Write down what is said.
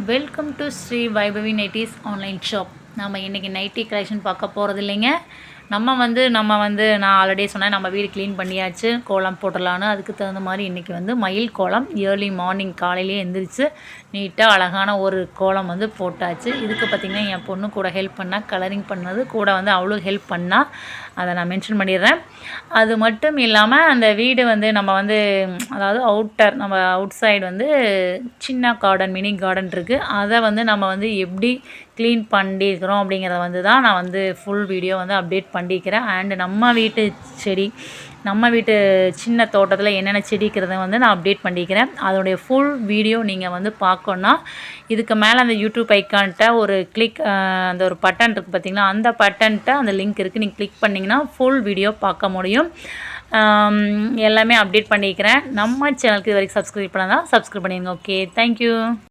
Welcome to Sri Vaibhavi nighties online shop. நம்ம இன்றைக்கி nightie collection பார்க்க போகிறது இல்லைங்க. நம்ம வந்து நான் ஆல்ரெடி சொன்னேன், நம்ம வீடு க்ளீன் பண்ணியாச்சு, கோலம் போட்டுடலான்னு. அதுக்கு தகுந்த மாதிரி இன்றைக்கி வந்து மயில் கோலம் ஏர்லி மார்னிங் காலையிலே எழுந்திரிச்சு நீட்டாக அழகான ஒரு கோலம் வந்து போட்டாச்சு. இதுக்கு பார்த்திங்கன்னா என் பொண்ணு கூட ஹெல்ப் பண்ணால், கலரிங் பண்ணது கூட வந்து அவ்வளோ ஹெல்ப் பண்ணால், அதை நான் மென்ஷன் பண்ணிடுறேன். அது மட்டும் இல்லாமல் அந்த வீடு வந்து நம்ம வந்து அதாவது நம்ம அவுட் சைடு வந்து சின்ன கார்டன், மினி கார்டன் இருக்குது. அதை வந்து நம்ம வந்து எப்படி க்ளீன் பண்ணியிருக்கிறோம் அப்படிங்கிறத வந்து தான் நான் வந்து ஃபுல் வீடியோ வந்து அப்டேட் பண்ணிக்கிறேன். அண்டு நம்ம வீட்டு சின்ன தோட்டத்தில் என்னென்ன செடிக்கிறத வந்து நான் அப்டேட் பண்ணிக்கிறேன். அதோடைய ஃபுல் வீடியோ நீங்கள் வந்து பார்க்கணுன்னா இதுக்கு மேலே அந்த யூடியூப் ஐக்கான்ட்ட ஒரு அந்த ஒரு பட்டன் இருக்குது பார்த்திங்களா, அந்த பட்டன்ட்ட அந்த லிங்க் இருக்குது. நீங்கள் கிளிக் பண்ணிங்கன்னா ஃபுல் வீடியோ பார்க்க முடியும். எல்லாமே அப்டேட் பண்ணிக்கிறேன். நம்ம சேனலுக்கு இது வரைக்கும் சப்ஸ்கிரைப் பண்ணால் சப்ஸ்கிரைப் பண்ணிடுங்க. Okay, thank you.